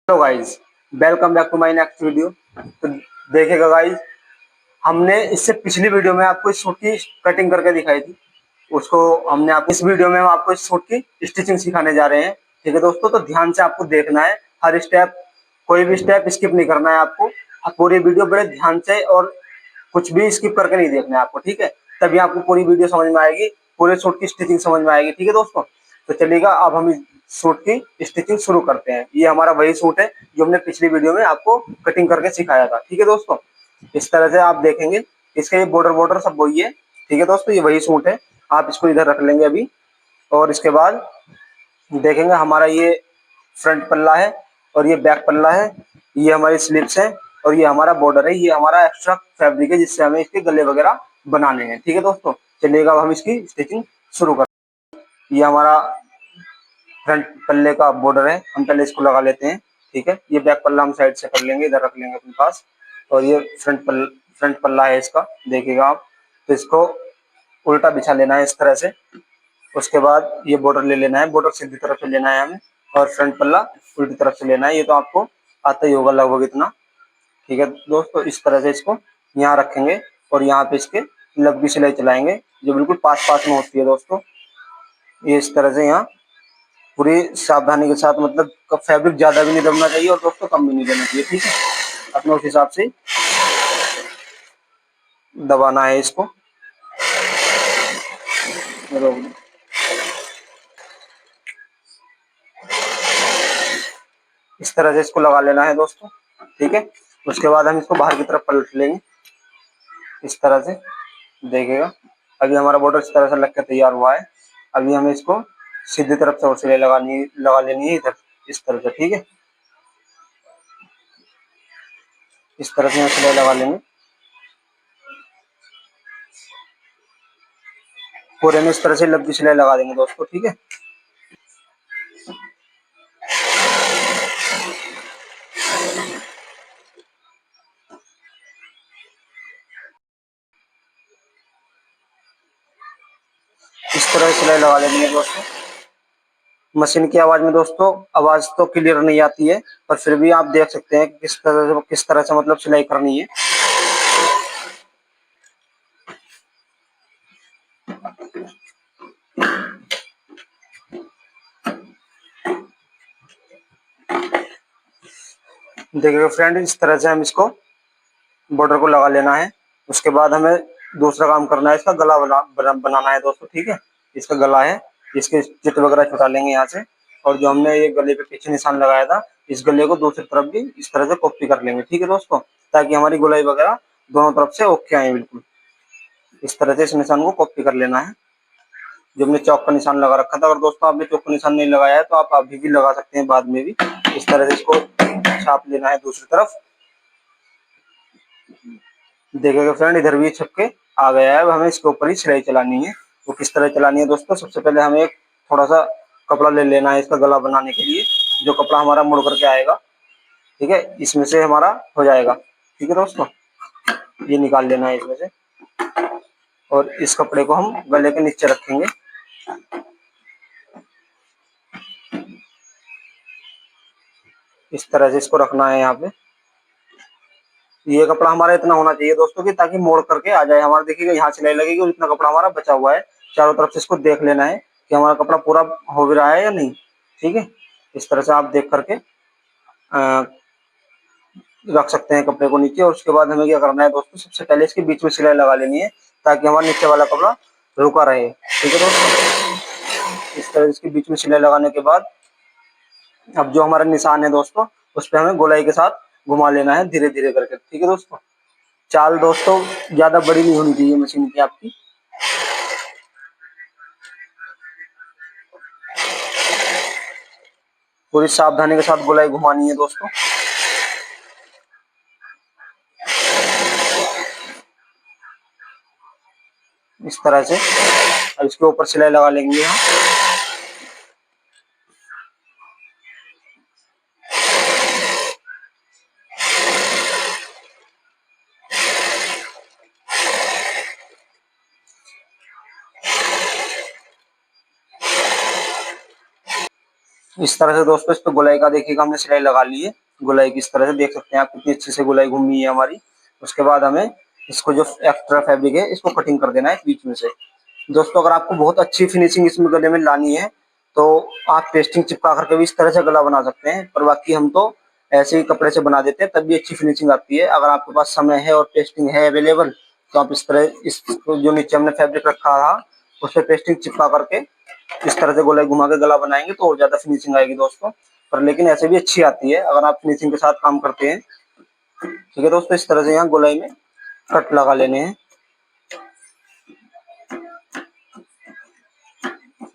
Hello guys, welcome back to my next video. तो देखिएगा guys, हमने इससे पिछली वीडियो में आपको इस सूट की कटिंग करके दिखाई थी। उसको हमने आप इस वीडियो में हम आपको इस सूट की स्टिचिंग सिखाने जा रहे हैं। ठीक है दोस्तों, तो ध्यान से आपको देखना है, हर स्टेप, कोई भी स्टेप स्किप नहीं करना है आपको। पूरी वीडियो बड़े ध्यान से और कुछ भी स्किप करके नहीं देखना है आपको, ठीक है। तभी आपको पूरी वीडियो समझ में आएगी, पूरे सूट की स्टिचिंग समझ में आएगी। ठीक है दोस्तों, तो चलिएगा अब हम इस सूट की स्टिचिंग शुरू करते हैं। ये हमारा वही सूट है जो हमने पिछली वीडियो में आपको कटिंग करके सिखाया था। ठीक है दोस्तों, इस तरह से आप देखेंगे, इसके ये बॉर्डर बॉर्डर सब वही है। ठीक है दोस्तों, ये वही सूट है। आप इसको इधर रख लेंगे अभी, और इसके बाद देखेंगे हमारा ये फ्रंट पल्ला है और ये बैक पल्ला है। ये हमारी स्लीव्स है और ये हमारा बॉर्डर है। ये हमारा एक्स्ट्रा फैब्रिक है जिससे हमें इसके गले वगैरह बनाने हैं। ठीक है दोस्तों, चलिएगा अब हम इसकी स्टिचिंग शुरू करते हैं। ये हमारा फ्रंट पल्ले का बॉर्डर है, हम पहले इसको लगा लेते हैं। ठीक है, ये बैक पल्ला हम साइड से कर लेंगे, इधर रख लेंगे अपने पास। और ये फ्रंट पल्ला है इसका, देखिएगा आप। तो इसको उल्टा बिछा लेना है इस तरह से। उसके बाद ये बॉर्डर ले लेना है, बॉर्डर सीधी तरफ से लेना है हमें, और फ्रंट पल्ला उल्टी तरफ से लेना है। ये तो आपको आता ही होगा लगभग इतना। ठीक है दोस्तों, इस तरह से इसको यहाँ रखेंगे और यहाँ पे इसके लब की सिलाई चलाएंगे, जो बिल्कुल पास पास में होती है दोस्तों। ये इस तरह से यहाँ पूरी सावधानी के साथ, मतलब फैब्रिक ज्यादा भी नहीं दबना चाहिए और दोस्तों कम भी नहीं देना चाहिए। ठीक है, अपने उस हिसाब से दबाना है इसको। इस तरह से इसको लगा लेना है दोस्तों। ठीक है, उसके बाद हम इसको बाहर की तरफ पलट लेंगे इस तरह से, देखिएगा। अभी हमारा बॉर्डर इस तरह से लग के तैयार हुआ है। अभी हमें इसको सीधी तरफ से और सिलाई लगा लेनी है इधर, इस तरह से। ठीक है, इस तरह से सिलाई लगा लेंगे पूरे में, इस तरह से लंबी सिलाई लगा देंगे दोस्तों। ठीक है, इस तरह से सिलाई लगा लेंगे दोस्तों। मशीन की आवाज में दोस्तों आवाज तो क्लियर नहीं आती है, पर फिर भी आप देख सकते हैं कि किस तरह से मतलब सिलाई करनी है। देखिए फ्रेंड, इस तरह से हम इसको बॉर्डर को लगा लेना है। उसके बाद हमें दूसरा काम करना है, इसका गला बनाना है दोस्तों। ठीक है, इसका गला है, इसके चिट वगैरह छुटा लेंगे यहाँ से। और जो हमने ये गले पे पीछे निशान लगाया था, इस गले को दूसरी तरफ भी इस तरह से कॉपी कर लेंगे। ठीक है दोस्तों, ताकि हमारी गोलाई वगैरह दोनों तरफ से ओके आए बिल्कुल। इस तरह से इस निशान को कॉपी कर लेना है, जो हमने चौक का निशान लगा रखा था। अगर दोस्तों आपने चौक का निशान नहीं लगाया है तो आप अभी भी लगा सकते हैं, बाद में भी। इस तरह से इसको छाप लेना है दूसरी तरफ। देखिएगा फ्रेंड, इधर भी छप के आ गया है। अब हमें इसके ऊपर ही सिलाई चलानी है। वो किस तरह चलानी है दोस्तों, सबसे पहले हमें एक थोड़ा सा कपड़ा ले लेना है इसका गला बनाने के लिए। जो कपड़ा हमारा मुड़ करके आएगा, ठीक है, इसमें से हमारा हो जाएगा। ठीक है दोस्तों, ये निकाल लेना है इसमें से, और इस कपड़े को हम गले के नीचे रखेंगे। इस तरह से इसको रखना है यहाँ पे। ये कपड़ा हमारा इतना होना चाहिए दोस्तों कि ताकि मोड़ करके आ जाए हमारा। देखिएगा यहाँ सिलाई लगेगी और इतना कपड़ा हमारा बचा हुआ है। चारों तरफ से इसको देख लेना है कि हमारा कपड़ा पूरा हो भी रहा है या नहीं। ठीक है, इस तरह से आप देख करके रख सकते हैं कपड़े को नीचे। और उसके बाद हमें क्या करना है दोस्तों, सबसे पहले इसके बीच में सिलाई लगा लेनी है, ताकि हमारा नीचे वाला कपड़ा रुका रहे। ठीक है दोस्तों, इस तरह इसके बीच में सिलाई लगाने के बाद अब जो हमारा निशान है दोस्तों, उस पर हमें गोलाई के साथ घुमा लेना है धीरे धीरे करके। ठीक है दोस्तों, चाल दोस्तों ज्यादा बड़ी नहीं होनी चाहिए मशीन की आपकी। पूरी सावधानी के साथ गोलाई घुमानी है दोस्तों। इस तरह से अब इसके ऊपर सिलाई लगा लेंगे हम। इस तरह से दोस्तों इस पे गोलाई का देखिएगा हमने सिलाई लगा ली है। गोलाई की इस तरह से देख सकते हैं आप कितनी अच्छे से गोलाई घूमी है हमारी। उसके बाद हमें इसको जो एक्स्ट्रा फैब्रिक है इसको कटिंग कर देना है बीच में से। दोस्तों अगर आपको बहुत अच्छी फिनिशिंग इसमें गले में लानी है तो आप पेस्टिंग चिपका करके भी इस तरह से गला बना सकते हैं, पर बाकी हम तो ऐसे ही कपड़े से बना देते हैं तब भी अच्छी फिनिशिंग आती है। अगर आपके पास समय है और पेस्टिंग है अवेलेबल तो आप इस तरह इस जो नीचे हमने फैब्रिक रखा था उस पर पेस्टिंग चिपका करके इस तरह से गोलाई घुमा के गला बनाएंगे तो और ज्यादा फिनिशिंग आएगी दोस्तों। पर लेकिन ऐसे भी अच्छी आती है अगर आप फिनिशिंग के साथ काम करते हैं। ठीक है दोस्तों, इस तरह से यहाँ गोलाई में कट लगा लेने हैं।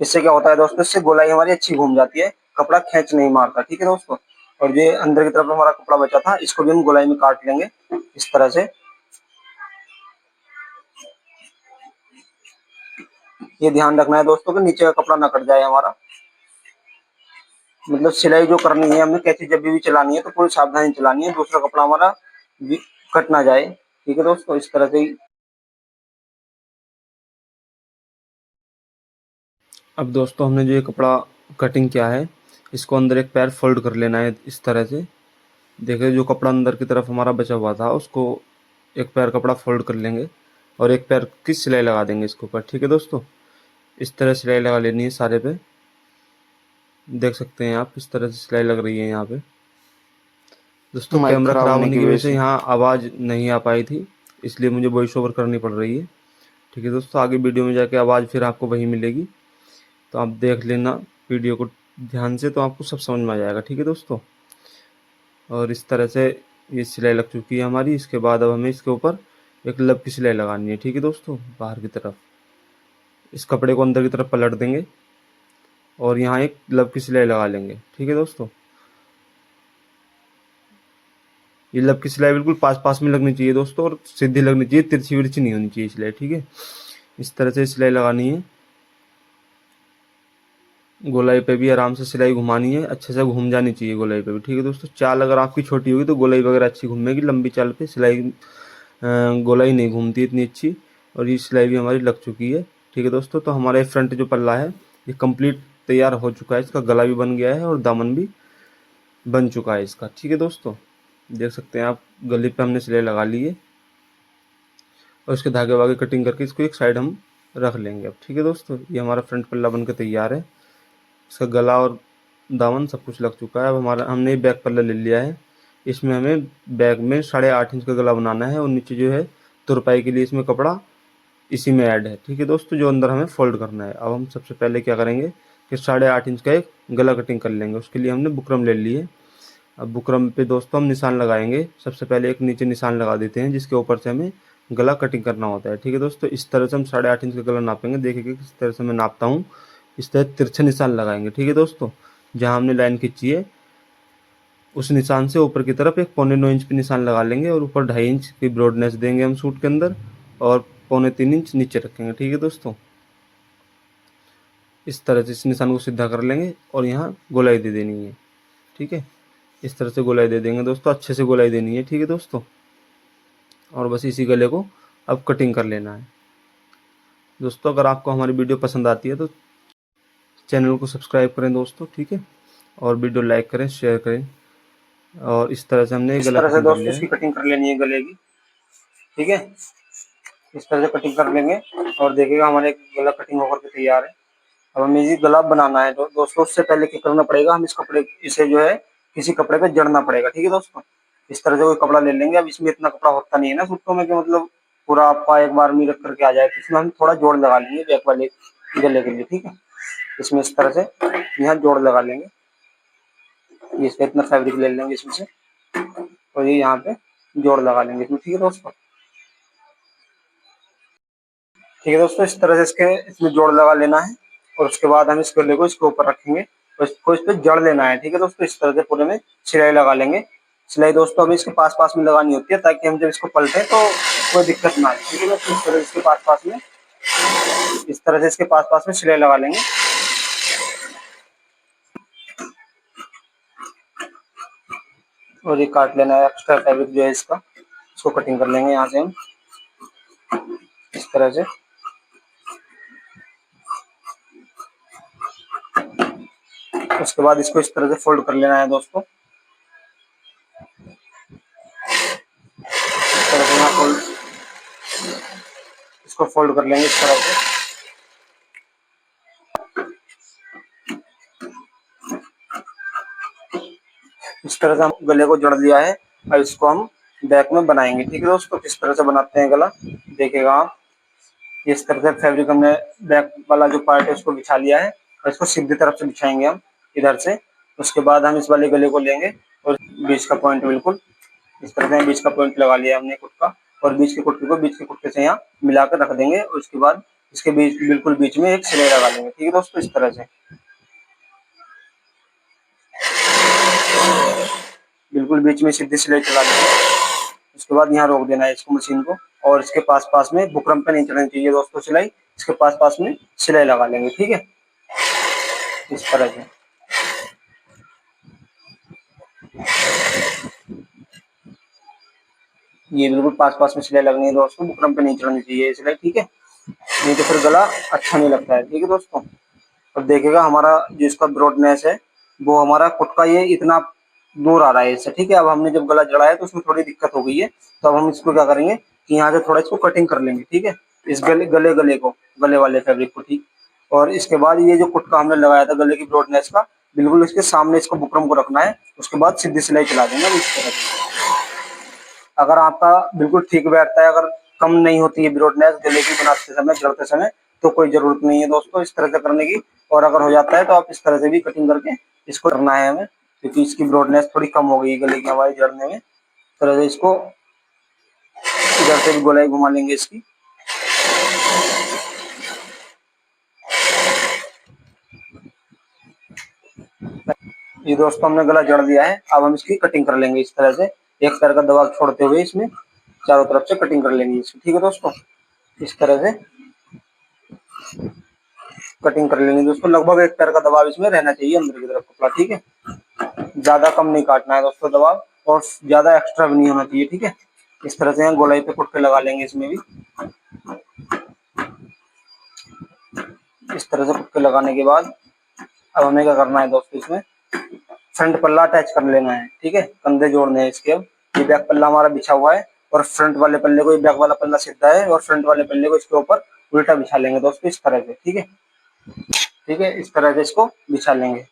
इससे क्या होता है दोस्तों, इससे गोलाई हमारी अच्छी घूम जाती है, कपड़ा खींच नहीं मारता। ठीक है दोस्तों, और ये अंदर की तरफ हमारा कपड़ा बचा था इसको भी हम गोलाई में काट लेंगे इस तरह से। ये ध्यान रखना है दोस्तों कि नीचे का कपड़ा ना कट जाए हमारा। मतलब सिलाई जो करनी है हमने कैंची जब भी चलानी है तो पूरी सावधानी चलानी है, दूसरा कपड़ा हमारा कट ना जाए। ठीक है दोस्तों, इस तरह से ही। अब दोस्तों हमने जो ये कपड़ा कटिंग किया है इसको अंदर एक पैर फोल्ड कर लेना है इस तरह से। देखिए जो कपड़ा अंदर की तरफ हमारा बचा हुआ था उसको एक पैर कपड़ा फोल्ड कर लेंगे और एक पैर की सिलाई लगा देंगे इसके ऊपर। ठीक है दोस्तों, इस तरह सिलाई लगा लेनी है सारे पे। देख सकते हैं आप इस तरह से सिलाई लग रही है यहाँ पे। दोस्तों माइक कैमरा खराब ख़राब होने होने की की वजह वजह से से। यहाँ आवाज़ नहीं आ पाई थी, इसलिए मुझे वॉइस ओवर करनी पड़ रही है। ठीक है दोस्तों, आगे वीडियो में जाके आवाज़ फिर आपको वही मिलेगी, तो आप देख लेना वीडियो को ध्यान से, तो आपको सब समझ में आ जाएगा। ठीक है दोस्तों, और इस तरह से ये सिलाई लग चुकी है हमारी। इसके बाद अब हमें इसके ऊपर एक लब की सिलाई लगानी है। ठीक है दोस्तों, बाहर की तरफ इस कपड़े को अंदर की तरफ पलट देंगे और यहाँ एक लब की सिलाई लगा लेंगे। ठीक है दोस्तों, ये लब की सिलाई बिल्कुल पास पास में लगनी चाहिए दोस्तों, और सीधी लगनी चाहिए, तिरछी विरछी नहीं होनी चाहिए सिलाई। ठीक है, इस तरह से सिलाई लगानी है। गोलाई पे भी आराम से सिलाई घुमानी है, अच्छे से घूम जानी चाहिए गोलाई पे भी। ठीक है दोस्तों, चाल अगर आपकी छोटी होगी तो गोलाई वगैरह अच्छी घूमेगी, लंबी चाल पे सिलाई गोलाई नहीं घूमती इतनी अच्छी। और ये सिलाई भी हमारी लग चुकी है। ठीक है दोस्तों, तो हमारा फ्रंट जो पल्ला है ये कंप्लीट तैयार हो चुका है, इसका गला भी बन गया है और दामन भी बन चुका है इसका। ठीक है दोस्तों, देख सकते हैं आप गले पे हमने सिलाई लगा ली है और इसके धागे वागे कटिंग करके इसको एक साइड हम रख लेंगे अब। ठीक है दोस्तों, ये हमारा फ्रंट पल्ला बन के तैयार है, इसका गला और दामन सब कुछ लग चुका है। अब हमारा हमने बैक पल्ला ले लिया है, इसमें हमें बैक में 8.5 इंच का गला बनाना है और नीचे जो है तुरपाई के लिए इसमें कपड़ा इसी में ऐड है। ठीक है दोस्तों, जो अंदर हमें फोल्ड करना है। अब हम सबसे पहले क्या करेंगे कि 8.5 इंच का एक गला कटिंग कर लेंगे। उसके लिए हमने बुकरम ले ली है। अब बुकरम पे दोस्तों हम निशान लगाएंगे। सबसे पहले एक नीचे निशान लगा देते हैं जिसके ऊपर से हमें गला कटिंग करना होता है। ठीक है दोस्तों, इस तरह से हम 8.5 इंच का गला नापेंगे। देखिए किस तरह से मैं नापता हूँ, इस तरह तिरछे निशान लगाएंगे। ठीक है दोस्तों, जहाँ हमने लाइन खींची है उस निशान से ऊपर की तरफ एक 1.25 इंच पे निशान लगा लेंगे और ऊपर 2.5 इंच की ब्रॉडनेस देंगे हम सूट के अंदर, और 3.25 इंच नीचे रखेंगे। ठीक है दोस्तों, इस तरह से इस निशान को सीधा कर लेंगे और यहाँ गोलाई दे देनी है। ठीक है, इस तरह से गोलाई दे देंगे दोस्तों, अच्छे से गोलाई देनी है। ठीक है दोस्तों, और बस इसी गले को अब कटिंग कर लेना है। दोस्तों अगर आपको हमारी वीडियो पसंद आती है तो चैनल को सब्सक्राइब करें दोस्तों। ठीक है, और वीडियो लाइक करें, शेयर करें। और इस तरह से हमने इस गला तरह से कटिंग कर दोस्तों लिया इसकी है। कटिंग कर लेनी है गले की। ठीक है, इस तरह से कटिंग कर लेंगे और देखिएगा हमारे गला कटिंग होकर के तैयार है। अब हमें ये गला बनाना है तो दोस्तों उससे पहले क्या करना पड़ेगा, हम इस कपड़े इसे जो है किसी कपड़े पे जड़ना पड़ेगा। ठीक है दोस्तों, इस तरह से कोई कपड़ा ले लेंगे। अब इसमें इतना कपड़ा होता नहीं है ना सूटों में कि मतलब पूरा आपका एक बार में रख करके आ जाए, तो इसमें हम थोड़ा जोड़ लगा लेंगे बैक वाले गले के लिए। ठीक है, इसमें इस तरह से यहाँ जोड़ लगा लेंगे। ये इसका इतना फैब्रिक ले लेंगे इसमें से और ये यहाँ पे जोड़ लगा लेंगे इसमें। ठीक है दोस्तों, ठीक है दोस्तों, इस तरह से इसमें जोड़ लगा लेना है और उसके बाद हम इस गले को इसके ऊपर रखेंगे और इसको इस पे जड़ लेना है। ठीक है दोस्तों, इस तरह से पूरे में सिलाई लगा लेंगे। सिलाई दोस्तों हमें इसके पास पास में लगानी होती है ताकि हम जब इसको पलटे तो कोई दिक्कत ना आए। ठीक है दोस्तों, इस तरह से इसके पास पास में इस तरह से इसके पास पास में सिलाई लगा लेंगे। और ये काट लेना है एक्स्ट्रा फैब्रिक जो है इसका, इसको कटिंग कर लेंगे यहाँ से हम इस तरह से। उसके बाद इसको इस तरह से फोल्ड कर लेना है दोस्तों। इस तरह से यहाँ इसको फोल्ड कर लेंगे इस तरह से। इस तरह से हम गले को जोड़ लिया है। अब इसको हम बैक में बनाएंगे, ठीक है दोस्तों। किस तरह से बनाते हैं गला देखिएगा आप। इस तरह से फैब्रिक हमने बैक वाला जो पार्ट है उसको बिछा लिया है और इसको सीधी तरफ से बिछाएंगे हम इधर से। उसके बाद हम इस वाले गले को लेंगे और बीच का पॉइंट बिल्कुल इस तरह से बीच का पॉइंट लगा लिया हमने कुट का, और बीच के कुटके को बीच के कुटके से यहाँ मिलाकर रख देंगे और उसके बाद इसके बीच बिल्कुल बीच में एक सिलाई लगा लेंगे, ठीक है दोस्तों। इस तरह से बिल्कुल बीच में सीधी सिलाई चला लेंगे। उसके बाद यहाँ रोक देना है इसको मशीन को, और इसके पास पास में बुकरम पे नहीं चढ़नी चाहिए दोस्तों सिलाई। इसके पास पास में सिलाई लगा लेंगे, ठीक है, इस तरह से। ये बिल्कुल पास पास में सिलाई लगनी है दोस्तों, बुकरम पे नहीं चढ़नी चाहिए सिलाई, ठीक है, नहीं तो फिर गला अच्छा नहीं लगता है, ठीक है दोस्तों। अब देखिएगा हमारा जो इसका ब्रॉडनेस है वो हमारा कुट का ये इतना दूर आ रहा है इससे, ठीक है। अब हमने जब गला जड़ा है तो उसमें थोड़ी दिक्कत हो गई है, तो अब हम इसको क्या करेंगे कि यहाँ से थोड़ा इसको कटिंग कर लेंगे, ठीक है, इस गले को, गले वाले फैब्रिक को, ठीक। और इसके बाद ये जो कुट का हमने लगाया था गले की ब्रॉडनेस का, बिल्कुल इसके सामने इसको बुकरम को रखना है। उसके बाद सीधी सिलाई चला देंगे इस तरह से। अगर आपका बिल्कुल ठीक बैठता है, अगर कम नहीं होती है ब्रॉडनेस गले की बनाते समय जड़ते समय, तो कोई जरूरत नहीं है दोस्तों इस तरह से करने की। और अगर हो जाता है तो आप इस तरह से भी कटिंग करके इसको करना है हमें, क्योंकि इसकी ब्रॉडनेस थोड़ी कम हो गई है गले की हमारी जड़ने में। इस तरह से इसको इधर से भी गोलाई घुमा लेंगे इसकी। ये दोस्तों हमने गला जड़ दिया है, अब हम इसकी कटिंग कर लेंगे इस तरह से, एक पैर का दबाव छोड़ते हुए इसमें चारों तरफ से कटिंग कर लेंगे इसकी, ठीक है दोस्तों। इस तरह से कटिंग कर लेंगे दोस्तों। लगभग एक पैर का दबाव इसमें रहना चाहिए अंदर की तरफ कपड़ा, ठीक है, ज्यादा कम नहीं काटना है दोस्तों दबाव, और ज्यादा एक्स्ट्रा भी नहीं होना चाहिए, ठीक है। इस तरह से हम गोलाई पे कुट के लगा लेंगे इसमें भी। इस तरह से कुट के लगाने के बाद अब हमें क्या करना है दोस्तों, इसमें फ्रंट पल्ला अटैच कर लेना है, ठीक है, कंधे जोड़ने हैं इसके। अब ये बैक पल्ला हमारा बिछा हुआ है और फ्रंट वाले पल्ले को, ये बैक वाला पल्ला सीधा है और फ्रंट वाले पल्ले को इसके ऊपर उल्टा बिछा लेंगे दोस्तों इस तरह से, ठीक है, ठीक है, इस तरह से इसको बिछा लेंगे।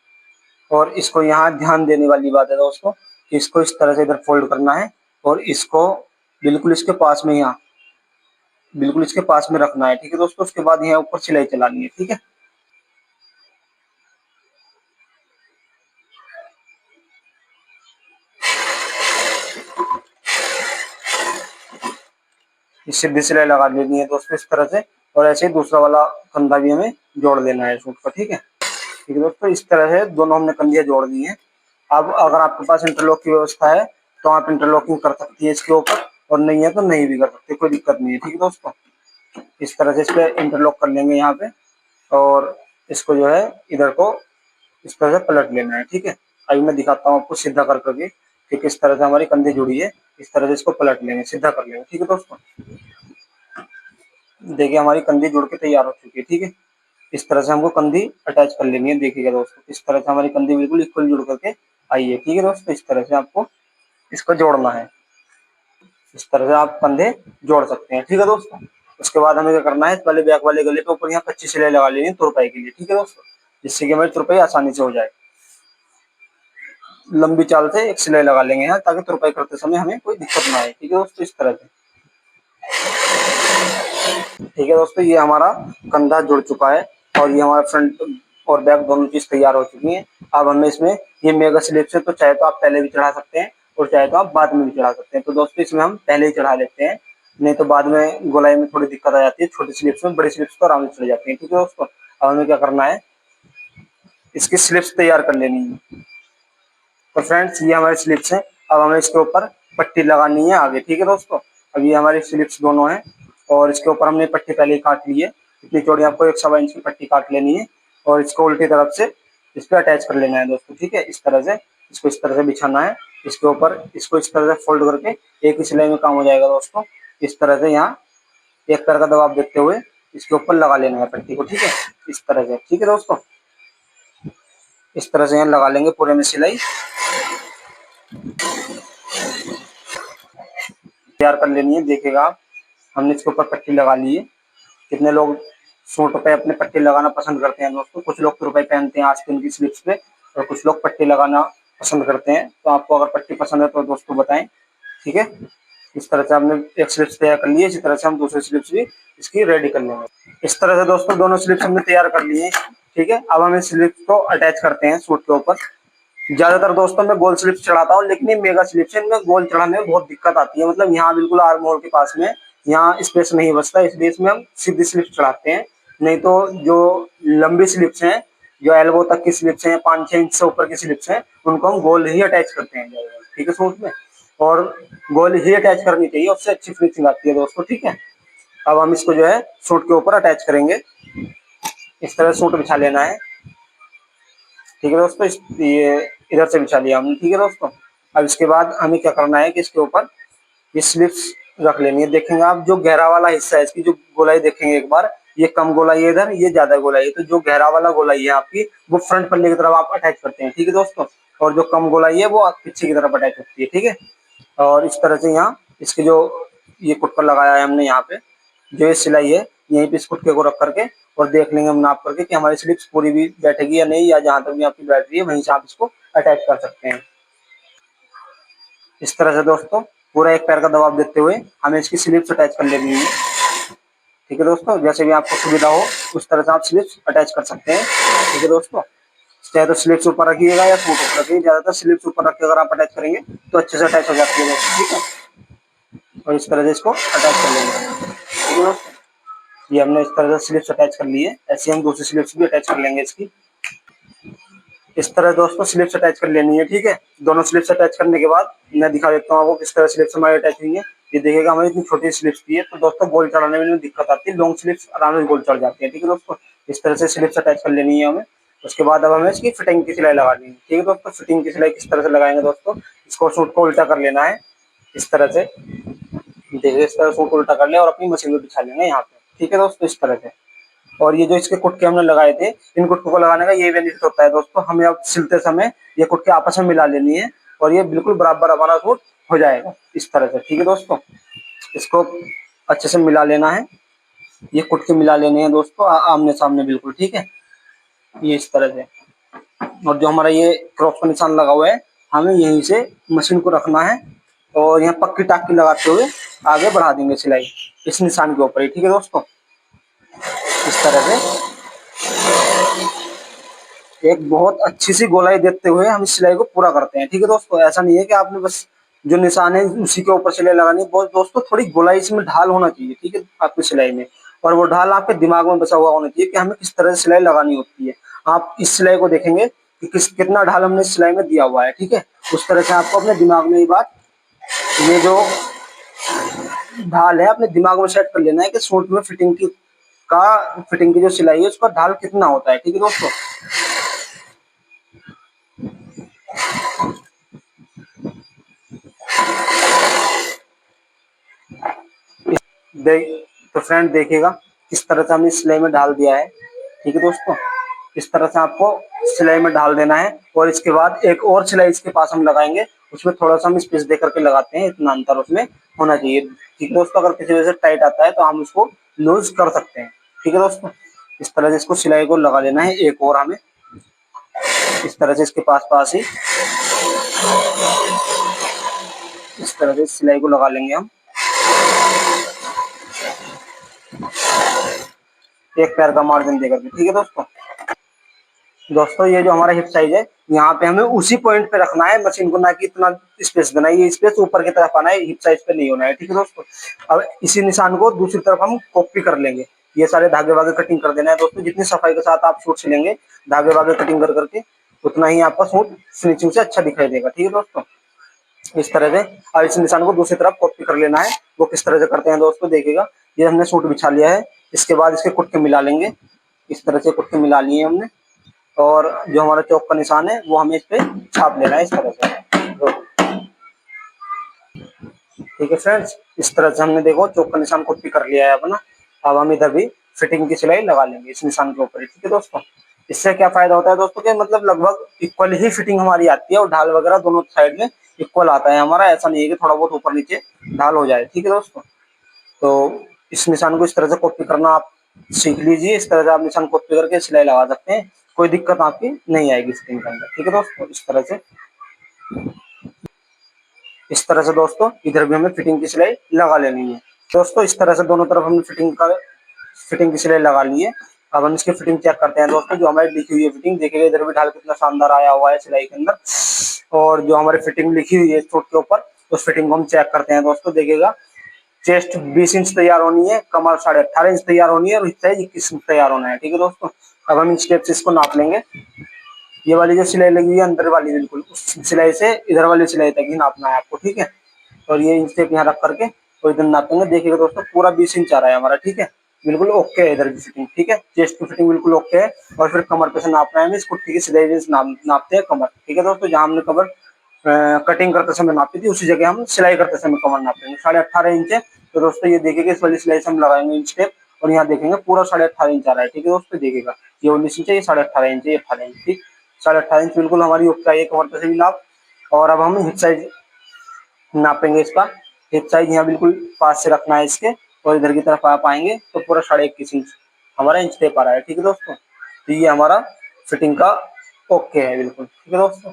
और इसको यहाँ ध्यान देने वाली बात है दोस्तों कि इसको इस तरह से इधर फोल्ड करना है और इसको बिल्कुल इसके पास में, यहाँ बिल्कुल इसके पास में रखना है, ठीक है दोस्तों। उसके बाद यहाँ ऊपर सिलाई चलानी है, ठीक है। इस सीधी सिलाई लगा लेनी है दोस्तों इस तरह से, और ऐसे ही दूसरा वाला कंधा भी हमें जोड़ देना है सूट का, ठीक है, ठीक है दोस्तों। इस तरह से दोनों हमने कंधियां जोड़ दी हैं। अब अगर आपके पास इंटरलॉक की व्यवस्था है तो आप इंटरलॉकिंग कर सकती है इसके ऊपर, और नहीं है तो नहीं भी कर सकते, कोई दिक्कत नहीं है, ठीक है दोस्तों। इस तरह से इस पे इंटरलॉक कर लेंगे यहाँ पे, और इसको जो है इधर को इस तरह से पलट लेना है, ठीक है। अभी मैं दिखाता हूँ आपको सीधा कर करके कि किस तरह से हमारी कंधी जुड़ी है। इस तरह से इसको पलट लेंगे, सीधा कर लेंगे, ठीक है दोस्तों। देखिए हमारी कंधी जुड़ के तैयार हो चुकी है, ठीक है। इस तरह से हमको कंधी अटैच कर लेनी है, देखिएगा दोस्तों इस तरह से हमारी कंधी बिल्कुल इक्वल जुड़ करके आई है, ठीक है दोस्तों। इस तरह से आपको इसको जोड़ना है, इस तरह से आप कंधे जोड़ सकते हैं, ठीक है दोस्तों। उसके बाद हमें क्या करना है, पहले बैक वाले गले पे ऊपर यहाँ कच्ची सिलाई लगा लेनी है तुरपाई के लिए, ठीक है दोस्तों, जिससे कि हमारी तुरपाई आसानी से हो जाए। लंबी चाल से एक सिलाई लगा लेंगे यहाँ, ताकि तुरपाई करते समय हमें कोई दिक्कत ना आए, ठीक है दोस्तों, इस तरह से। ठीक है दोस्तों, ये हमारा कंधा जुड़ चुका है और ये हमारा फ्रंट और बैक दोनों चीज तैयार हो चुकी हैं। अब हमें इसमें ये मेगा स्लिप से, तो चाहे तो आप पहले भी चढ़ा सकते हैं और चाहे तो आप बाद में भी चढ़ा सकते हैं। तो दोस्तों इसमें हम पहले ही चढ़ा लेते हैं, नहीं तो बाद में गोलाई में थोड़ी दिक्कत आ जाती है। छोटी स्लिप्स में, बड़ी स्लिप्स तो आराम से चढ़ जाती है, ठीक है दोस्तों। अब हमें क्या करना है, इसकी स्लिप्स तैयार कर लेनी है। तो फ्रेंड्स ये हमारी स्लिप्स हैं, अब हमें इसके ऊपर पट्टी लगानी है आगे, ठीक है दोस्तों। अब ये हमारी स्लिप्स दोनों हैं और इसके ऊपर हमने पट्टी पहले ही काट ली है। इतनी चौड़ी आपको 1 सवा इंच की पट्टी काट लेनी है और इसको उल्टी तरफ से इस पर अटैच कर लेना है दोस्तों, ठीक है। इस तरह से इसको इस तरह से बिछाना है, इसके ऊपर इसको इस तरह से फोल्ड करके एक ही सिलाई में काम हो जाएगा दोस्तों। इस तरह से यहाँ एक पैर का दबाव देते हुए इसके ऊपर लगा लेना है पट्टी को, ठीक है, इस तरह से, ठीक है दोस्तों। इस तरह से यहाँ लगा लेंगे पूरे में सिलाई। तैयार कर लेनी है। देखिएगा आप, हमने इसके ऊपर पट्टी लगा ली है। कितने लोग सूट पे अपने पट्टी लगाना पसंद करते हैं दोस्तों। कुछ लोग तो रुपए पहनते हैं आस्तीन की स्लीव्स पे, और कुछ लोग पट्टी लगाना पसंद करते हैं। तो आपको अगर पट्टी पसंद है तो दोस्तों बताएं, ठीक है। इस तरह से हमने एक स्लिप्स तैयार कर ली है, इसी तरह से हम दूसरी स्लिप्स भी इसकी रेडी कर लेंगे। इस तरह से दोस्तों दोनों स्लिप्स हमने तैयार कर लिए हैं, ठीक है। अब हम इस स्लिप्स को अटैच करते हैं सूट के ऊपर। ज्यादातर दोस्तों मैं गोल स्लिप्स चढ़ाता हूँ, लेकिन ये मेगा स्लिप्स है, इनमें गोल चढ़ाने में बहुत दिक्कत आती है। मतलब यहाँ बिल्कुल आर्म होल के पास में यहाँ स्पेस नहीं बचता, इसलिए इसमें हम सीधी स्लिप्स चढ़ाते हैं। नहीं तो जो लंबी स्लिप्स हैं, जो एल्बो तक की स्लिप्स हैं, 5-6 इंच से ऊपर की स्लिप्स हैं, उनको हम गोल ही अटैच करते हैं, ठीक है, सूट में। और गोल ही अटैच करनी चाहिए, उससे अच्छी फिनिशिंग आती है दोस्तों, ठीक है। अब हम इसको जो है सूट के ऊपर अटैच करेंगे। इस तरह सूट बिछा लेना है, ठीक है दोस्तों। ये इधर से बिछा लिया हमने, ठीक है दोस्तों। अब इसके बाद हमें क्या करना है कि इसके ऊपर ये स्लिप्स रख लेनी है। देखेंगे आप, जो गहरा वाला हिस्सा है इसकी, जो गोलाई देखेंगे एक बार, ये कम गोलाई है इधर, ये ज्यादा गोलाई है। तो जो गहरा वाला गोलाई है आपकी, वो फ्रंट पल्ले की तरफ आप अटैच करते हैं, ठीक है दोस्तों। और जो कम गोलाई है वो पीछे की तरफ अटैच होती है, ठीक है। और इस तरह से यहाँ इसके जो ये कुटकर लगाया है हमने यहाँ पे, जो ये सिलाई है, यहीं पे इस कुटके को रख करके और देख लेंगे हम नाप करके कि हमारी स्लिप्स पूरी भी बैठेगी या नहीं, या जहां तक भी आपकी बैठ रही है वहीं से आप इसको अटैच कर सकते हैं। इस तरह से दोस्तों पूरा एक पैर का दबाव देते हुए हमें इसकी स्लिप्स अटैच कर लेनी है, ठीक है दोस्तों। जैसे भी आपको सुविधा हो उस तरह से आप स्लिप्स अटैच कर सकते हैं, ठीक है दोस्तों। चाहे तो स्लिप्स ऊपर रखिएगा या सूट ऊपर रखिए, ज्यादातर स्लिप्स ऊपर रख के अगर आप अटैच करेंगे तो अच्छे से अटैच हो जाती है दोस्तों, ठीक है। और इस तरह से इसको अटैच कर लेंगे, ठीक है दोस्तों। ये हमने इस तरह से स्लिप्स अटैच कर ली है, ऐसे हम दूसरी स्लिप्स भी अटैच कर लेंगे इसकी। इस तरह दोस्तों स्लिप्स अटैच कर लेनी है, ठीक है। दोनों स्लिप्स अटैच करने के बाद मैं दिखा देता हूँ आपको किस तरह स्लिप्स हमारी अटैच हुई है। ये देखिएगा हमारी इतनी छोटी स्लिप्स की है, तो दोस्तों गोल चढ़ाने में दिक्कत आती है, लॉन्ग स्लिप्स आराम से गोल चढ़ जाती है, ठीक है दोस्तों। इस तरह से स्लिप्स अटैच कर लेनी है हमें। उसके बाद अब हमें इसकी फिटिंग की सिलाई लगानी है, ठीक है दोस्तों। फिटिंग की सिलाई किस तरह से लगाएंगे दोस्तों, इसको सूट को उल्टा कर लेना है, इस तरह से। देखिए इस तरह सूट उल्टा कर ले और अपनी मशीन में बिछा लेना है यहाँ पे, ठीक है दोस्तों, इस तरह से। और ये जो इसके कुटके हमने लगाए थे, इन कुटकों को लगाने का ये बेनिफिट होता है दोस्तों, हमें अब सिलते समय ये कुटके आपस में मिला लेनी है और ये बिल्कुल बराबर हमारा सूट हो जाएगा, इस तरह से, ठीक है दोस्तों। इसको अच्छे से मिला लेना है, ये कुटके मिला लेने हैं दोस्तों आमने सामने बिल्कुल, ठीक है, ये इस तरह से। और जो हमारा ये क्रॉस का निशान लगा हुआ है, हमें यहीं से मशीन को रखना है और यहाँ पक्की टाकी लगाते हुए आगे बढ़ा देंगे सिलाई इस निशान के ऊपर ही, ठीक है दोस्तों। इस तरह से एक बहुत अच्छी सी गोलाई देते हुए हम इस सिलाई को पूरा करते हैं, ठीक है दोस्तों। ऐसा नहीं है कि आपने बस जो निशान है उसी के ऊपर सिलाई लगानी है, बहुत दोस्तों थोड़ी गोलाई इसमें ढाल होना चाहिए, ठीक है, आपकी सिलाई में। और वो ढाल आपके दिमाग में बसा हुआ होना चाहिए कि हमें किस तरह से सिलाई लगानी होती है। आप इस सिलाई को देखेंगे कि कितना ढाल हमने इस सिलाई में दिया हुआ है, ठीक है। उस तरह से आपको अपने दिमाग में ये बात, ये जो ढाल है अपने दिमाग में सेट कर लेना है कि सूट में फिटिंग की जो सिलाई है उसका ढाल कितना होता है, ठीक है दोस्तों। देख तो फ्रेंड देखिएगा किस तरह से हमने सिलाई में डाल दिया है, ठीक है दोस्तों। इस तरह से आपको सिलाई में डाल देना है और इसके बाद एक और सिलाई इसके पास हम लगाएंगे, उसमें थोड़ा सा हम स्पेस दे करके लगाते हैं, इतना अंतर उसमें होना चाहिए, ठीक है दोस्तों। अगर किसी वजह से टाइट आता है तो हम उसको लूज कर सकते हैं, ठीक है दोस्तों। इस तरह से इसको सिलाई को लगा लेना है एक और हमें, इस तरह से इसके पास पास ही इस तरह से सिलाई को लगा लेंगे हम एक पैर का मार्जिन देकर के, ठीक है दोस्तों। दोस्तों ये जो हमारा हिप साइज है, यहाँ पे हमें उसी पॉइंट पे रखना है मशीन को, ना कि इतना स्पेस देना है, ये स्पेस ऊपर की तरफ आना है, हिप साइज पे नहीं होना है, ठीक है दोस्तों। अब इसी निशान को दूसरी तरफ हम कॉपी कर लेंगे, ये सारे धागे वागे कटिंग कर देना है दोस्तों। जितनी सफाई के साथ आप सूट सिलेंगे धागे वागे कटिंग कर करके, उतना ही आपका सूट फिनिशिंग से अच्छा दिखाई देगा, ठीक है दोस्तों। इस तरह से अब इस निशान को दूसरी तरफ कॉपी कर लेना है। वो किस तरह से करते हैं दोस्तों, देखिएगा। ये हमने सूट बिछा लिया है, इसके बाद इसके कुटके मिला लेंगे, इस तरह से कुटके मिला लिए हमने। और जो हमारा चौक का निशान है वो हमें इस पे छाप लेना है, इस तरह से, ठीक है फ्रेंड्स। इस तरह से हमने देखो चौक का निशान कॉपी कर लिया है अपना। अब हम इधर भी फिटिंग की सिलाई लगा लेंगे इस निशान के ऊपर, ठीक है दोस्तों। इससे क्या फायदा होता है दोस्तों कि मतलब लगभग इक्वल ही फिटिंग हमारी आती है और ढाल वगैरह दोनों साइड में इक्वल आता है हमारा, ऐसा नहीं है कि थोड़ा बहुत ऊपर नीचे ढाल हो जाए। ठीक है दोस्तों, तो इस निशान को इस तरह से कॉपी करना आप सीख लीजिए। इस तरह से आप निशान कॉपी करके सिलाई लगा सकते हैं, कोई दिक्कत आपकी नहीं आएगी फिटिंग के अंदर। ठीक है दोस्तों, इस तरह से दोस्तों इधर भी हमें फिटिंग की सिलाई लगा लेनी है। दोस्तों इस तरह से दोनों तरफ हमने फिटिंग की सिलाई लगा ली है। अब हम इसकी फिटिंग चेक करते हैं दोस्तों। जो हमारी लिखी हुई है फिटिंग, देखिएगा इधर भी ढाल कितना शानदार आया हुआ है सिलाई के अंदर। और जो हमारी फिटिंग लिखी हुई है चोट के ऊपर, उस फिटिंग को हम चेक करते हैं दोस्तों। देखिएगा चेस्ट 20 इंच तैयार होनी है, कमर 18.5 इंच तैयार होनी है और हिस्सा 21 इंच तैयार होना है। ठीक है दोस्तों, अब हम इंच टेप से इसको नाप लेंगे। ये वाली जो सिलाई लगी हुई है अंदर वाली, बिल्कुल उस सिलाई से इधर वाली सिलाई तक ही नापना है आपको। ठीक है, और ये इंच टेप यहाँ रख करके और इधर नापेंगे। देखिएगा दोस्तों पूरा 20 इंच आ रहा है हमारा। ठीक है, बिल्कुल ओके है इधर की फिटिंग। ठीक है, चेस्ट की फिटिंग बिल्कुल ओके है। और फिर कमर पे से नापना है हमें, इस कुर्ती की सिलाई से नापते हैं कमर। ठीक है दोस्तों, जहाँ हमने कमर कटिंग करते समय नापी थी, उसी जगह हम सिलाई करते समय कमर नापेंगे। 18.5 इंच है, तो दोस्तों ये देखिएगा इस वाली सिलाई से हम लगाएंगे इंच टेप और यहाँ देखेंगे पूरा 18.5 इंच आ रहा है। ठीक है दोस्तों, देखिएगा ये 19 इंच है, ये 18.5 इंच है, ये 18 इंच। ठीक, 18.5 इंच बिल्कुल हमारी ओके आई है कमर पे से भी नाप। और अब हम हिप साइज नापेंगे इसका। हिप साइज यहाँ बिल्कुल पास से रखना है इसके, और इधर की तरफ आप आएंगे तो पूरा 21.5 इंच हमारा इंच टेप आ रहा है। ठीक है दोस्तों, तो ये हमारा फिटिंग का ओके है बिल्कुल। ठीक है दोस्तों,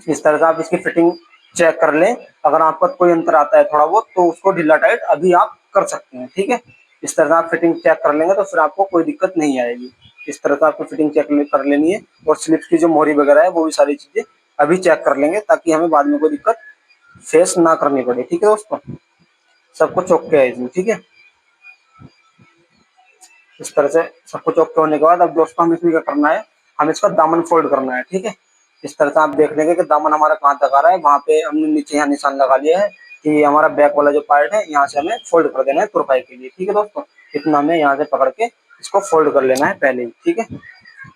इस तरह से आप इसकी फिटिंग चेक कर लें। अगर आपका कोई अंतर आता है थोड़ा बहुत, तो उसको ढीला टाइट अभी आप कर सकते हैं। ठीक है, इस तरह से आप फिटिंग चेक कर लेंगे तो फिर आपको कोई दिक्कत नहीं आएगी। इस तरह से आपको फिटिंग चेक कर लेनी है, और स्लिप्स की जो मोहरी वगैरह है वो भी सारी चीजें अभी चेक कर लेंगे, ताकि हमें बाद में कोई दिक्कत फेस ना करनी पड़े। ठीक है दोस्तों, सब कुछ ओके है इसमें। ठीक है, इस तरह से सब कुछ ओके होने के बाद अब दोस्तों हम इसमें क्या करना है, हम इसका दामन फोल्ड करना है। ठीक है, इस तरह से आप देख लेंगे कि दामन हमारा कहाँ तक आ रहा है। वहां पे हमने नीचे यहाँ निशान लगा लिया है कि ये हमारा बैक वाला जो पार्ट है, यहाँ से हमें फोल्ड कर देना है तुरपाई के लिए। ठीक है दोस्तों, इतना हमें यहाँ से पकड़ के इसको फोल्ड कर लेना है पहले ही। ठीक है,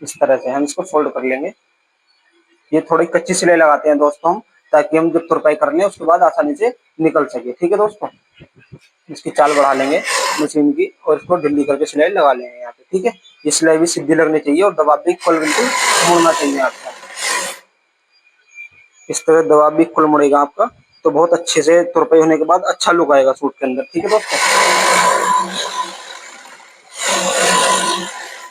इस तरह से हम इसको फोल्ड कर लेंगे। ये थोड़ी कच्ची सिलाई लगाते हैं दोस्तों हम, ताकि हम जब तुरपाई कर लें उसके बाद आसानी से निकल सके। ठीक है दोस्तों, इसकी चाल बढ़ा लेंगे मशीन की और इसको ढीली करके सिलाई लगा लेंगे यहाँ पे। ठीक है, ये सिलाई भी सीधी लगनी चाहिए और दबाव भी इक्वल बिल्कुल मुड़ना चाहिए आपका। इस तरह दबाव भी इक्वल मुड़ेगा आपका, तो बहुत अच्छे से तुरपाई होने के बाद अच्छा लुक आएगा सूट के अंदर। ठीक है दोस्तों,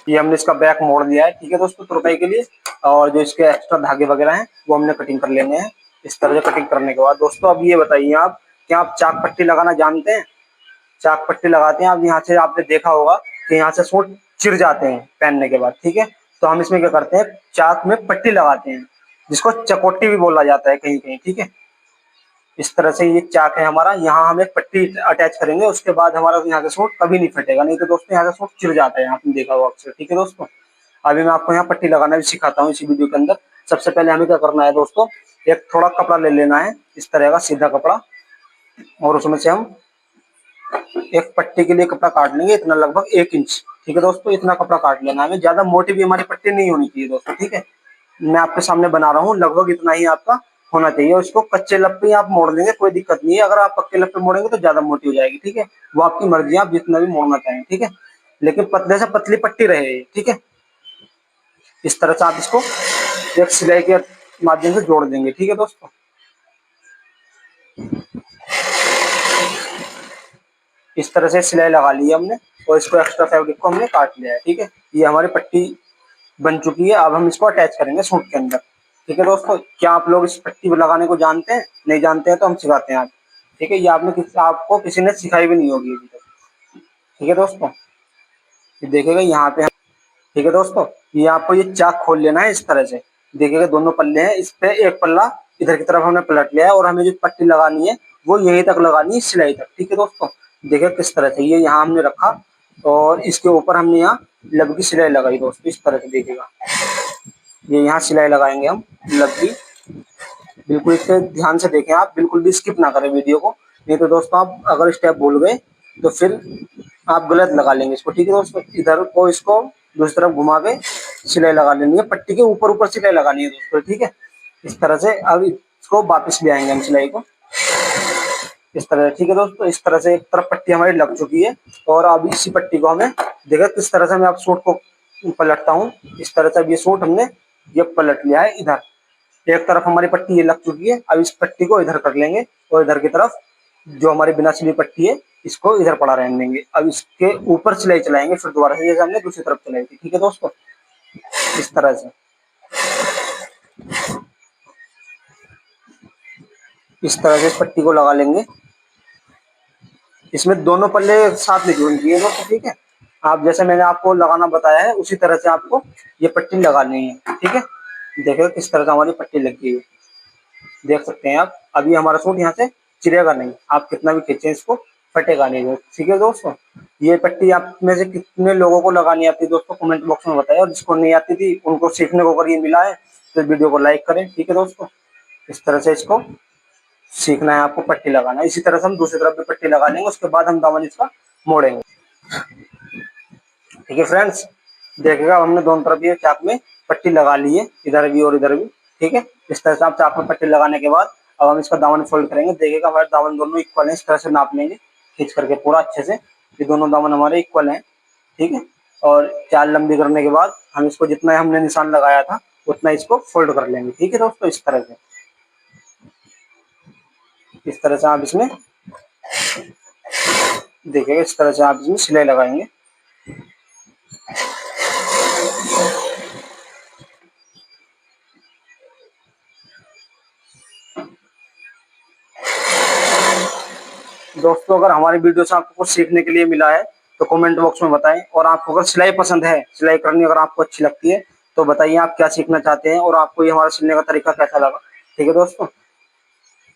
ये हमने इसका बैक मोड़ दिया है। ठीक है दोस्तों, तुरपाई के लिए। और जो इसके एक्स्ट्रा धागे वगैरह हैं वो हमने कटिंग कर लेने हैं। इस तरह से कटिंग करने के बाद दोस्तों अब ये बताइए आप, क्या आप चाक पट्टी लगाना जानते हैं? चाक पट्टी लगाते हैं, अब यहाँ से आपने देखा होगा कि यहाँ से सूट चिर जाते हैं पहनने के बाद। ठीक है, तो हम इसमें क्या करते हैं, चाक में पट्टी लगाते हैं, जिसको चकोटी भी बोला जाता है कहीं कहीं। ठीक है, इस तरह से ये चाक है हमारा, यहाँ हम एक पट्टी अटैच करेंगे, उसके बाद हमारा यहाँ से सूट कभी नहीं फटेगा। नहीं तो दोस्तों यहाँ से सूट चिर जाता है, आपने देखा होगा अक्सर। ठीक है दोस्तों, अभी मैं आपको यहाँ पट्टी लगाना भी सिखाता हूँ इसी वीडियो के अंदर। सबसे पहले हमें क्या करना है दोस्तों, एक थोड़ा कपड़ा ले लेना है इस तरह का सीधा कपड़ा, और उसमें से हम एक पट्टी के लिए कपड़ा काट लेंगे इतना, लगभग 1 इंच। ठीक है दोस्तों, इतना कपड़ा काट लेना है, ज्यादा मोटी भी हमारी पट्टी नहीं होनी चाहिए दोस्तों। ठीक है, मैं आपके सामने बना रहा हूँ, लगभग इतना ही आपका होना चाहिए। और इसको कच्चे लप्पे ही आप मोड़ लेंगे, कोई दिक्कत नहीं है। अगर आप पक्के लप्पे मोड़ेंगे तो ज्यादा मोटी हो जाएगी। ठीक है, वो आपकी मर्जी है, आप जितना भी मोड़ना चाहें। ठीक है, लेकिन पतले से पतली पट्टी रहे। ठीक है, इस तरह से आप इसको एक सिलाई के माध्यम से जोड़ देंगे। ठीक है दोस्तों, इस तरह से सिलाई लगा ली है हमने, और इसको एक्स्ट्रा फैब्रिक को हमने काट लिया है। ठीक है, ये हमारी पट्टी बन चुकी है। अब हम इसको अटैच करेंगे सूट के अंदर। ठीक है दोस्तों, क्या आप लोग इस पट्टी को लगाने को जानते हैं? नहीं जानते हैं तो हम सिखाते हैं आप। ठीक है, ये आपको किसी ने सिखाई भी नहीं होगी अभी तक। ठीक है दोस्तों, ये देखिएगा यहाँ पे ठीक है दोस्तों, ये आपको ये चाक खोल लेना है इस तरह से। देखिएगा दोनों पल्ले हैं, इस पे एक पल्ला इधर की तरफ हमने पलट लिया है, और हमें जो पट्टी लगानी है वो यहीं तक लगानी है, सिलाई तक। ठीक है दोस्तों, देखिए किस तरह से ये यहाँ हमने रखा, और इसके ऊपर हमने यहाँ लब की सिलाई लगाई दोस्तों। इस तरह से देखिएगा, ये यहाँ सिलाई लगाएंगे हम लब की। बिल्कुल इसे ध्यान से देखें आप, बिल्कुल भी स्किप ना करें वीडियो को, नहीं तो दोस्तों आप अगर स्टेप भूल गए तो फिर आप गलत लगा लेंगे इसको। ठीक है दोस्तों, इधर को इसको दूसरी तरफ घुमा के सिलाई लगा लेनी है, पट्टी के ऊपर ऊपर सिलाई लगानी है दोस्तों। ठीक है, इस तरह से अब इसको वापस ले आएंगे हम सिलाई को इस तरह। ठीक है दोस्तों, इस तरह से एक तरफ पट्टी हमारी लग चुकी है, और अब इसी पट्टी को हमें देखा किस तरह से हमें आप सूट को पलटता हूँ। इस तरह से अब ये सूट हमने ये पलट लिया है इधर। एक तरफ हमारी पट्टी ये लग चुकी है, अब इस पट्टी को इधर कर लेंगे और इधर की तरफ जो हमारी बिना सिली पट्टी है इसको इधर पड़ा रहने देंगे। अब इसके ऊपर सिलाई चलाएंगे फिर दोबारा से, जैसे हमने दूसरी तरफ चलाई थी। ठीक है दोस्तों, इस तरह से इस पट्टी को लगा लेंगे। इसमें दोनों पल्ले साथ में जोड़ दिए दोस्तों। ठीक है, आप जैसे मैंने आपको लगाना बताया है उसी तरह से आपको ये पट्टी लगानी है। ठीक है, देखो किस तरह से हमारी पट्टी लगी है, देख सकते हैं आप। अभी हमारा सूट यहाँ से चिरेगा नहीं, आप कितना भी खींचे इसको फटेगा नहीं। ठीक है दोस्तों, ये पट्टी आप में से कितने लोगों को लगानी आती है दोस्तों कमेंट बॉक्स में बताएं, और जिसको नहीं आती थी उनको सीखने को अगर ये मिला है तो वीडियो को लाइक करें। ठीक है दोस्तों, इस तरह से इसको सीखना है आपको पट्टी लगाना। इसी तरह से हम दूसरी तरफ भी पट्टी लगा लेंगे, उसके बाद हम दामन इसका मोड़ेंगे। ठीक है फ्रेंड्स, देखिएगा हमने दोनों तरफ ये चाक में पट्टी लगा ली है, इधर भी और इधर भी। ठीक है, इस तरह से आप चाक में पट्टी लगाने के बाद अब हम इसका दामन फोल्ड करेंगे। देखिएगा हमारे दामन दोनों इक्वल है, इस तरह से नाप लेंगे खींच करके पूरा अच्छे से, ये दोनों दामन हमारे इक्वल हैं। ठीक है, और चाल लंबी करने के बाद हम इसको जितना हमने निशान लगाया था उतना इसको फोल्ड कर लेंगे। ठीक है दोस्तों, इस तरह से आप इसमें देखिएगा, इस तरह से आप इसमें सिलाई लगाएंगे। दोस्तों अगर हमारी वीडियो से आपको कुछ सीखने के लिए मिला है तो कमेंट बॉक्स में बताएं, और आपको अगर सिलाई पसंद है, सिलाई करनी अगर आपको अच्छी लगती है तो बताइए आप क्या सीखना चाहते हैं और आपको ये हमारा सिलने का तरीका कैसा लगा। ठीक है दोस्तों,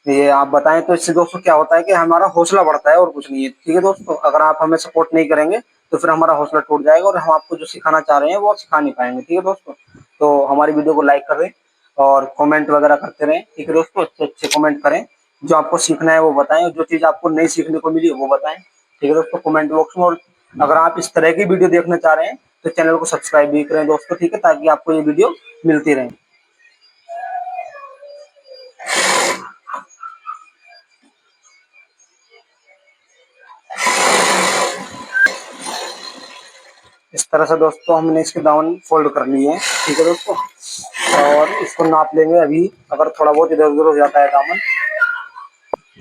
ये आप बताएं तो इससे दोस्तों क्या होता है कि हमारा हौसला बढ़ता है और कुछ नहीं है। ठीक है दोस्तों, अगर आप हमें सपोर्ट नहीं करेंगे तो फिर हमारा हौसला टूट जाएगा और हम आपको जो सिखाना चाह रहे हैं वो सिखा नहीं पाएंगे। ठीक है दोस्तों, तो हमारी वीडियो को लाइक करें और कमेंट वगैरह करते रहें। ठीक है दोस्तों, अच्छे अच्छे कमेंट करें, जो आपको सीखना है वो बताएं और जो चीज़ आपको नहीं सीखने को मिली वो बताएं। ठीक है दोस्तों, कमेंट बॉक्स में। और अगर आप इस तरह की वीडियो देखना चाह रहे हैं तो चैनल को सब्सक्राइब भी करें दोस्तों। ठीक है, ताकि आपको ये वीडियो मिलती रहे। इस तरह से दोस्तों हमने इसके दामन फोल्ड कर लिए हैं। ठीक है दोस्तों, और इसको नाप लेंगे। अभी अगर थोड़ा बहुत इधर उधर हो जाता है दामन,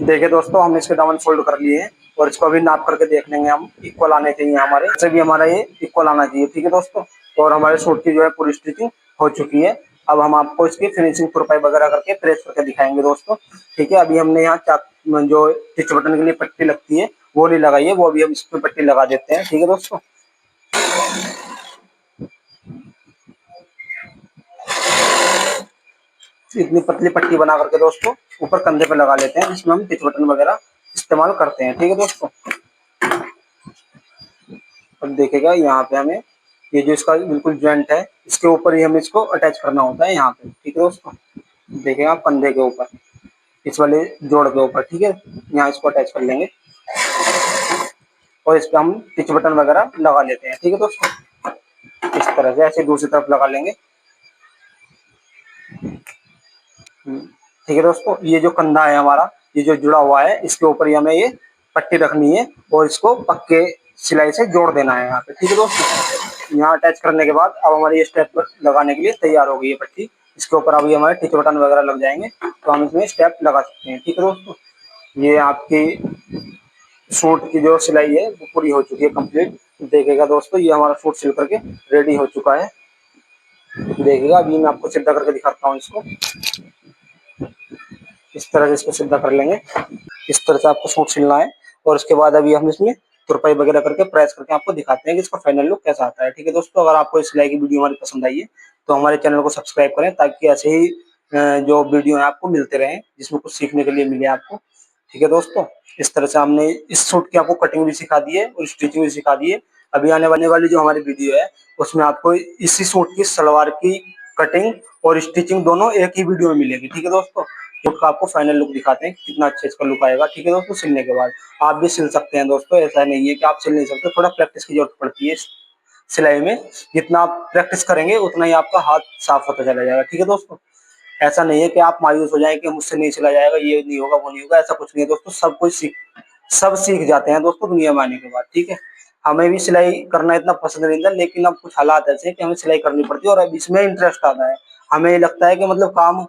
देखिए दोस्तों हमने इसके दामन फोल्ड कर लिए हैं और इसको अभी नाप करके देख लेंगे हम, इक्वल आने चाहिए हमारे से भी, हमारा ये इक्वल आना चाहिए। ठीक है दोस्तों, और हमारे सूट की जो है पूरी स्टिचिंग हो चुकी है। अब हम आपको इसकी फिनिशिंग तुरपाई वगैरह करके प्रेस करके दिखाएंगे दोस्तों। ठीक है, अभी हमने यहाँ चाक जो स्टिच बटन के लिए पट्टी लगती है वो नहीं लगाई है, वो अभी हम इस पर पट्टी लगा देते हैं। ठीक है दोस्तों, इतनी पतली पट्टी बना करके दोस्तों ऊपर कंधे पे लगा लेते हैं, जिसमें हम पिच बटन वगैरह इस्तेमाल करते हैं। ठीक है दोस्तों, अब देखेगा यहाँ पे हमें ये जो इसका बिल्कुल जॉइंट है इसके ऊपर ही हमें इसको अटैच करना होता है यहाँ पे। ठीक है दोस्तों, देखेगा आप कंधे के ऊपर, इस वाले जोड़ के ऊपर। ठीक है, यहाँ इसको अटैच कर लेंगे और इस पे हम पिच बटन वगैरह लगा लेते हैं। ठीक है दोस्तों, इस तरह से ऐसे दूसरी तरफ लगा लेंगे। ठीक है दोस्तों, ये जो कंधा है हमारा, ये जो जुड़ा हुआ है इसके ऊपर ही हमें ये पट्टी रखनी है और इसको पक्के सिलाई से जोड़ देना है यहाँ पे। ठीक है दोस्तों, यहाँ अटैच करने के बाद अब हमारी ये स्टेप लगाने के लिए तैयार हो गई है पट्टी। इसके ऊपर अभी हमारे टिच बटन वगैरह लग जाएंगे तो हम इसमें स्टेप लगा सकते हैं। ठीक है दोस्तों, ये आपकी सूट की जो सिलाई है वो पूरी हो चुकी है कंप्लीट। देखिएगा दोस्तों, ये हमारा सूट सिल करके रेडी हो चुका है। देखिएगा अभी मैं आपको सीधा करके दिखाता हूँ इसको। इस तरह से इसको सीधा कर लेंगे, इस तरह से आपको सूट सिलना है। और उसके बाद अभी हम इसमें तुरपाई वगैरह करके प्रेस करके आपको दिखाते हैं कि इसका फाइनल लुक कैसा आता है। ठीक है दोस्तों, अगर आपको इस सिलाई की वीडियो हमारी पसंद आई है तो हमारे चैनल को सब्सक्राइब करें, ताकि ऐसे ही जो वीडियो है आपको मिलते रहें जिसमें कुछ सीखने के लिए मिले आपको। ठीक है दोस्तों, इस तरह से हमने इस सूट की आपको कटिंग भी सिखा दी है और स्टिचिंग भी सिखा दी है। अभी आने वाली जो हमारी वीडियो है उसमें आपको इसी सूट की सलवार की कटिंग और स्टिचिंग दोनों एक ही वीडियो में मिलेगी। ठीक है दोस्तों, सूट का आपको फाइनल लुक दिखाते हैं कितना अच्छा इसका लुक आएगा। ठीक है दोस्तों, सिलने के बाद आप भी सिल सकते हैं दोस्तों, ऐसा नहीं है कि आप सिल नहीं सकते, थोड़ा प्रैक्टिस की जरूरत पड़ती है सिलाई में। जितना आप प्रैक्टिस करेंगे उतना ही आपका हाथ साफ होता चला जाएगा। ठीक है दोस्तों, ऐसा नहीं है कि आप मायूस हो जाएं कि मुझसे नहीं सिला जाएगा, ये नहीं होगा वो नहीं होगा, ऐसा कुछ नहीं है दोस्तों। सब सीख जाते हैं दोस्तों दुनिया में आने के बाद। ठीक है, हमें भी सिलाई करना इतना पसंद नहीं था, लेकिन अब कुछ हालात ऐसे हैं कि हमें सिलाई करनी पड़ती है और अब इसमें इंटरेस्ट आता है। हमें ये लगता है कि मतलब काम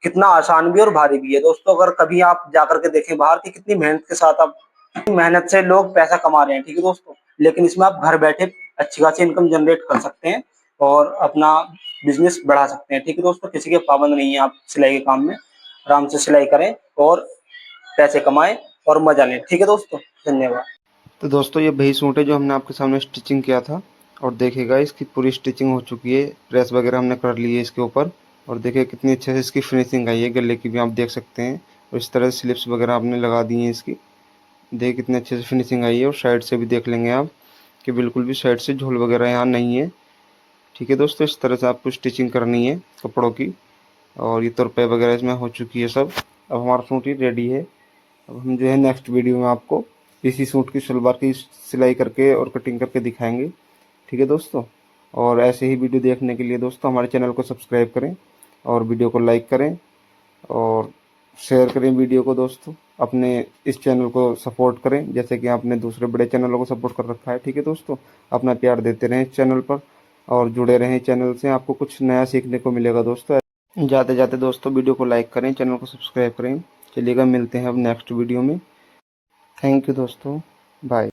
कितना आसान भी है और भारी भी है। दोस्तों अगर कभी आप जाकर के देखें बाहर की कितनी मेहनत के साथ आप मेहनत से लोग पैसा कमा रहे हैं, ठीक है दोस्तों। लेकिन इसमें आप घर बैठे अच्छी खासी इनकम जनरेट कर सकते हैं और अपना बिजनेस बढ़ा सकते हैं, ठीक है दोस्तों। किसी के पाबंद नहीं है आप सिलाई के काम में, आराम से सिलाई करें और पैसे कमाएं और मजा लें, ठीक है दोस्तों। धन्यवाद। तो दोस्तों ये वही सूट है जो हमने आपके सामने स्टिचिंग किया था, और देखिएगा इसकी पूरी स्टिचिंग हो चुकी है, प्रेस वगैरह हमने कर ली है इसके ऊपर। और देखिए कितनी अच्छे से इसकी फिनिशिंग आई है, गले की भी आप देख सकते हैं। और इस तरह से स्लिप्स वगैरह आपने लगा दी हैं इसकी, देखिए कितने अच्छे से फिनिशिंग आई है। और साइड से भी देख लेंगे आप कि बिल्कुल भी साइड से झोल वगैरह यहाँ नहीं है, ठीक है दोस्तों। इस तरह से आपको स्टिचिंग करनी है कपड़ों की। और ये तुरपाई वगैरह इसमें हो चुकी है सब। अब हमारा सूट ही रेडी है। अब हम जो है नेक्स्ट वीडियो में आपको इसी सूट की सलवार की सिलाई करके और कटिंग करके दिखाएंगे, ठीक है दोस्तों। और ऐसे ही वीडियो देखने के लिए दोस्तों हमारे चैनल को सब्सक्राइब करें और वीडियो को लाइक करें और शेयर करें वीडियो को दोस्तों। अपने इस चैनल को सपोर्ट करें जैसे कि आपने दूसरे बड़े चैनलों को सपोर्ट कर रखा है, ठीक है दोस्तों। अपना प्यार देते रहें इस चैनल पर और जुड़े रहें चैनल से, आपको कुछ नया सीखने को मिलेगा दोस्तों। जाते जाते दोस्तों वीडियो को लाइक करें, चैनल को सब्सक्राइब करें। चलिएगा मिलते हैं अब नेक्स्ट वीडियो में। थैंक यू दोस्तों, बाय।